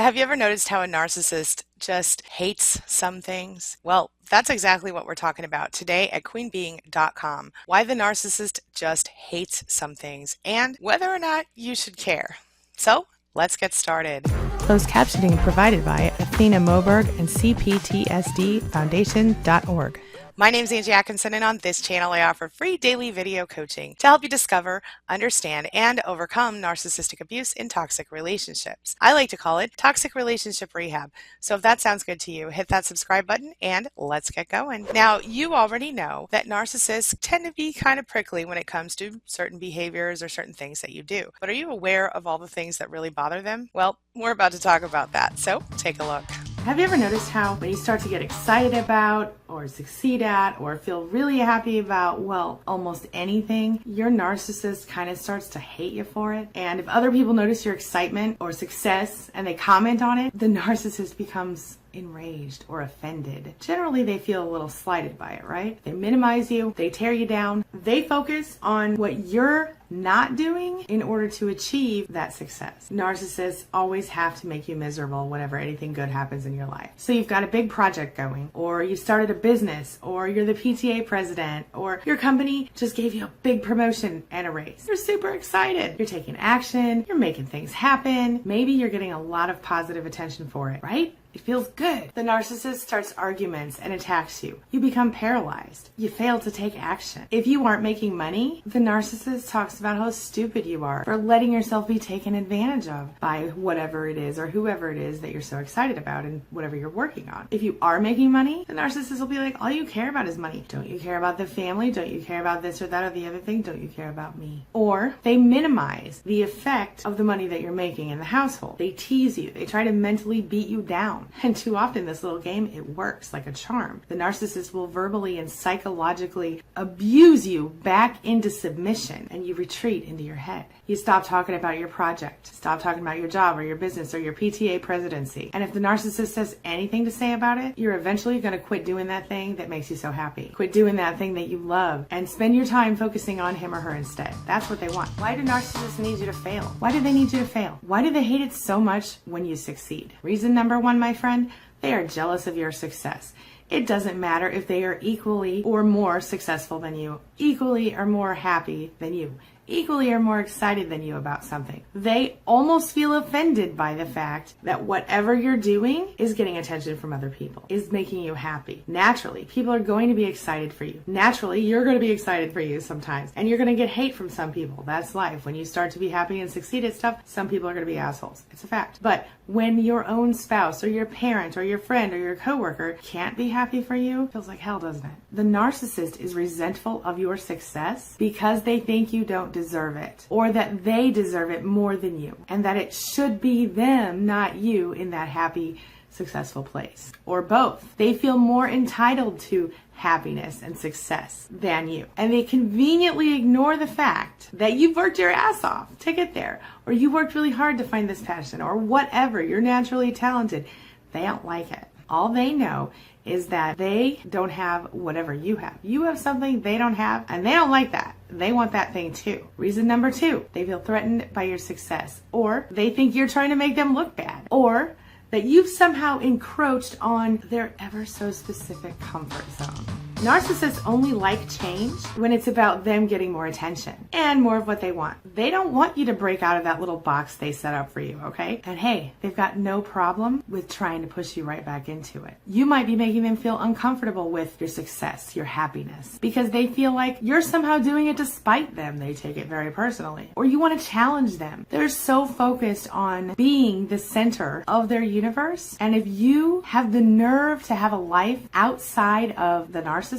Have you ever noticed how a narcissist just hates some things? Well, that's exactly what we're talking about today at QueenBeeing.com. Why the narcissist just hates some things and whether or not you should care. So, let's get started. Closed captioning provided by Athena Moberg and CPTSDFoundation.org. My name's Angie Atkinson, and on this channel I offer free daily video coaching to help you discover, understand, and overcome narcissistic abuse in toxic relationships. I like to call it toxic relationship rehab. So if that sounds good to you, hit that subscribe button and let's get going. Now, you already know that narcissists tend to be kind of prickly when it comes to certain behaviors or certain things that you do. But are you aware of all the things that really bother them? Well, we're about to talk about that, so take a look. Have you ever noticed how when you start to get excited about or succeed at or feel really happy about, well, almost anything, your narcissist kind of starts to hate you for it? And if other people notice your excitement or success and they comment on it, the narcissist becomes enraged or offended. Generally, they feel a little slighted by it, right? They minimize you, they tear you down, they focus on what you're not doing in order to achieve that success. Narcissists always have to make you miserable whenever anything good happens in your life. So you've got a big project going, or you started a business, or you're the PTA president, or your company just gave you a big promotion and a raise. You're super excited. You're taking action. You're making things happen. Maybe you're getting a lot of positive attention for it, right? It feels good. The narcissist starts arguments and attacks you. You become paralyzed. You fail to take action. If you aren't making money, the narcissist talks about how stupid you are for letting yourself be taken advantage of by whatever it is or whoever it is that you're so excited about and whatever you're working on. If you are making money, the narcissist will be like, all you care about is money. Don't you care about the family? Don't you care about this or that or the other thing? Don't you care about me? Or they minimize the effect of the money that you're making in the household. They tease you. They try to mentally beat you down. And too often this little game, it works like a charm. The narcissist will verbally and psychologically abuse you back into submission, and you retreat into your head. You stop talking about your project, stop talking about your job or your business or your PTA presidency. And if the narcissist has anything to say about it, you're eventually going to quit doing that thing that makes you so happy. Quit doing that thing that you love and spend your time focusing on him or her instead. That's what they want. Why do narcissists need you to fail? Why do they need you to fail? Why do they hate it so much when you succeed? Reason number one, my friend, they are jealous of your success. It doesn't matter if they are equally or more successful than you, equally or more happy than you, equally or more excited than you about something. They almost feel offended by the fact that whatever you're doing is getting attention from other people, is making you happy. Naturally, people are going to be excited for you. Naturally, you're going to be excited for you sometimes. And you're going to get hate from some people. That's life. When you start to be happy and succeed at stuff, some people are going to be assholes. It's a fact. But when your own spouse or your parent or your friend or your coworker can't be happy for you, it feels like hell, doesn't it? The narcissist is resentful of your success because they think you don't deserve it, or that they deserve it more than you, and that it should be them, not you, in that happy, successful place. Or both. They feel more entitled to happiness and success than you. And they conveniently ignore the fact that you've worked your ass off to get there, or you worked really hard to find this passion, or whatever. You're naturally talented. They don't like it. All they know is that they don't have whatever you have. You have something they don't have, and they don't like that. They want that thing too. Reason number two, they feel threatened by your success, or they think you're trying to make them look bad, or that you've somehow encroached on their ever so specific comfort zone. Narcissists only like change when it's about them getting more attention and more of what they want. They don't want you to break out of that little box they set up for you, okay? And hey, they've got no problem with trying to push you right back into it. You might be making them feel uncomfortable with your success, your happiness, because they feel like you're somehow doing it to spite them. They take it very personally. Or you want to challenge them. They're so focused on being the center of their universe. And if you have the nerve to have a life outside of the narcissist,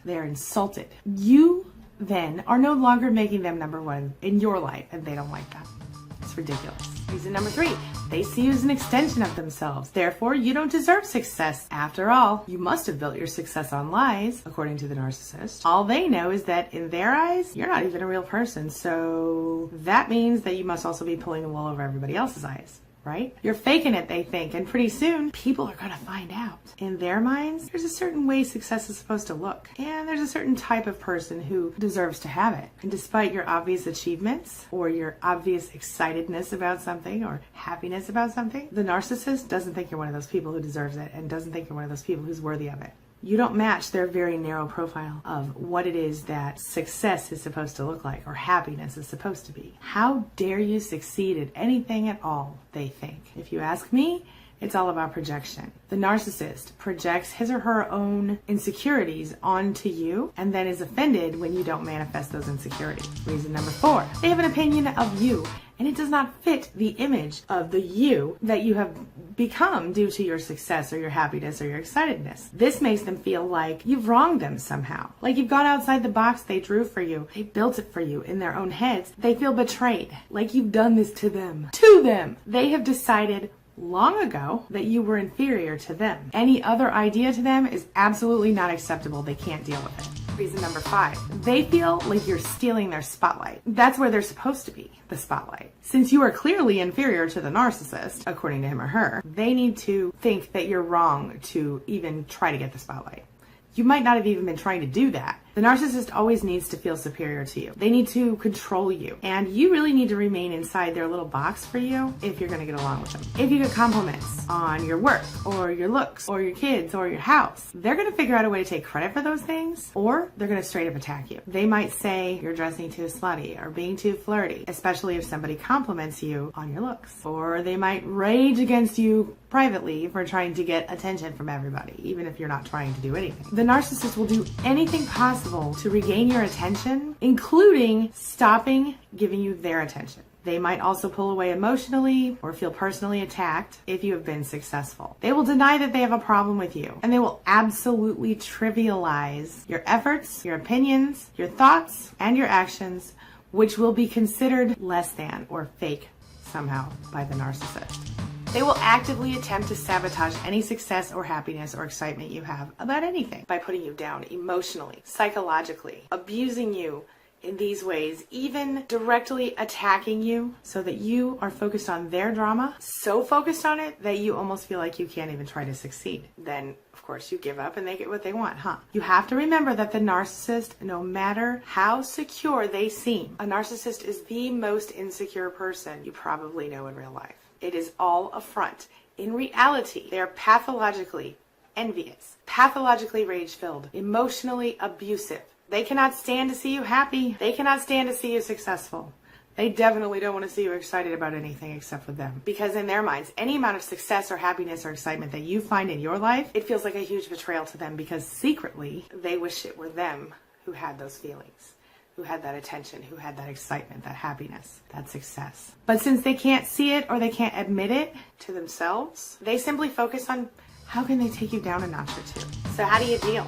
they're insulted. You then are no longer making them number one in your life, and they don't like that. It's ridiculous. Reason number three, they see you as an extension of themselves. Therefore, you don't deserve success. After all, you must have built your success on lies, according to the narcissist. All they know is that in their eyes, you're not even a real person. So that means that you must also be pulling the wool over everybody else's eyes. right? You're faking it, they think, and pretty soon people are going to find out. In their minds, there's a certain way success is supposed to look, and there's a certain type of person who deserves to have it. And despite your obvious achievements or your obvious excitedness about something or happiness about something, the narcissist doesn't think you're one of those people who deserves it and doesn't think you're one of those people who's worthy of it. You don't match their very narrow profile of what it is that success is supposed to look like or happiness is supposed to be. How dare you succeed at anything at all, they think. If you ask me, it's all about projection. The narcissist projects his or her own insecurities onto you and then is offended when you don't manifest those insecurities. Reason number 4, they have an opinion of you and it does not fit the image of the you that you have become due to your success or your happiness or your excitedness. This makes them feel like you've wronged them somehow. Like you've gone outside the box they drew for you. They built it for you in their own heads. They feel betrayed. Like you've done this to them. To them! They have decided long ago that you were inferior to them. Any other idea to them is absolutely not acceptable. They can't deal with it. Reason number 5, they feel like you're stealing their spotlight. That's where they're supposed to be, the spotlight. Since you are clearly inferior to the narcissist, according to him or her, they need to think that you're wrong to even try to get the spotlight. You might not have even been trying to do that. The narcissist always needs to feel superior to you. They need to control you. And you really need to remain inside their little box for you if you're going to get along with them. If you get compliments on your work or your looks or your kids or your house, they're going to figure out a way to take credit for those things, or they're going to straight up attack you. They might say you're dressing too slutty or being too flirty, especially if somebody compliments you on your looks. Or they might rage against you privately for trying to get attention from everybody, even if you're not trying to do anything. The narcissist will do anything possible to regain your attention, including stopping giving you their attention. They might also pull away emotionally or feel personally attacked if you have been successful. They will deny that they have a problem with you, and they will absolutely trivialize your efforts, your opinions, your thoughts, and your actions, which will be considered less than or fake somehow by the narcissist. They will actively attempt to sabotage any success or happiness or excitement you have about anything by putting you down emotionally, psychologically, abusing you in these ways, even directly attacking you so that you are focused on their drama, so focused on it that you almost feel like you can't even try to succeed. Then, of course, you give up and they get what they want, huh? You have to remember that the narcissist, no matter how secure they seem, a narcissist is the most insecure person you probably know in real life. It is all a front. In reality, they are pathologically envious, pathologically rage-filled, emotionally abusive. They cannot stand to see you happy. They cannot stand to see you successful. They definitely don't want to see you excited about anything except for them. Because in their minds, any amount of success or happiness or excitement that you find in your life, it feels like a huge betrayal to them because secretly, they wish it were them who had those feelings, who had that attention, who had that excitement, that happiness, that success. But since they can't see it or they can't admit it to themselves, they simply focus on how can they take you down a notch or two. So how do you deal?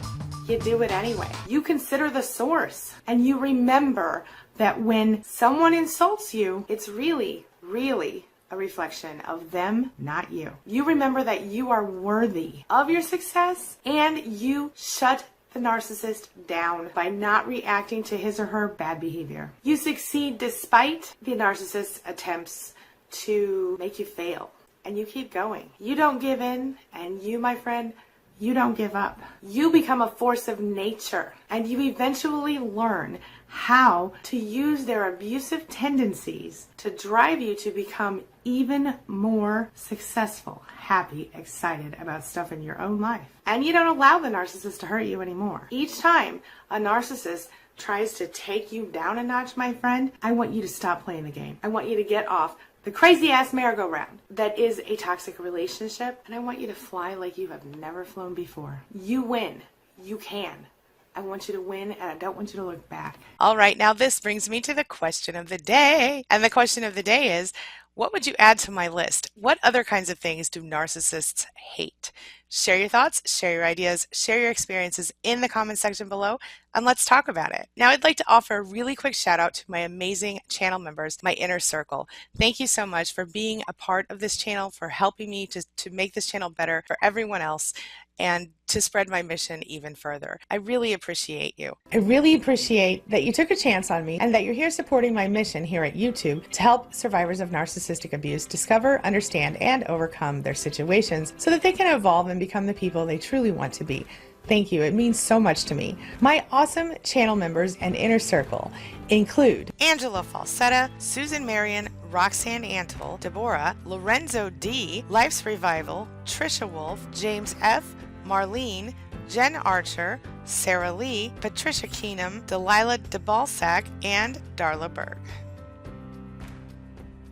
You do it anyway. You consider the source and you remember that when someone insults you, it's really, really a reflection of them, not you. You remember that you are worthy of your success and you shut the narcissist down by not reacting to his or her bad behavior. You succeed despite the narcissist's attempts to make you fail, and you keep going. You don't give in, and you, my friend, you don't give up. You become a force of nature, and you eventually learn how to use their abusive tendencies to drive you to become even more successful, happy, excited about stuff in your own life. And you don't allow the narcissist to hurt you anymore. Each time a narcissist tries to take you down a notch, my friend, I want you to stop playing the game. I want you to get off the crazy ass merry-go-round that is a toxic relationship, and I want you to fly like you have never flown before. You win. You can. I want you to win, and I don't want you to look back. All right, now this brings me to the question of the day. And the question of the day is, what would you add to my list? What other kinds of things do narcissists hate? Share your thoughts, share your ideas, share your experiences in the comment section below, and let's talk about it. Now, I'd like to offer a really quick shout out to my amazing channel members, my inner circle. Thank you so much for being a part of this channel, for helping me to make this channel better for everyone else, and to spread my mission even further. I really appreciate you. I really appreciate that you took a chance on me and that you're here supporting my mission here at YouTube to help survivors of narcissistic abuse discover, understand, and overcome their situations so that they can evolve and become the people they truly want to be. Thank you. It means so much to me. My awesome channel members and inner circle include Angela Falsetta, Susan Marion, Roxanne Antle, Deborah, Lorenzo D, Life's Revival, Trisha Wolf, James F, Marlene, Jen Archer, Sarah Lee, Patricia Keenum, Delilah DeBalsack, and Darla Berg.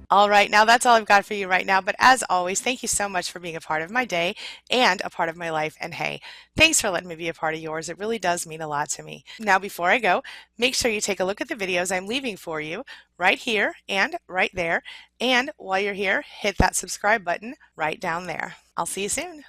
All right, now that's all I've got for you right now, but as always, thank you so much for being a part of my day and a part of my life, and hey, thanks for letting me be a part of yours. It really does mean a lot to me. Now, before I go, make sure you take a look at the videos I'm leaving for you right here and right there, and while you're here, hit that subscribe button right down there. I'll see you soon.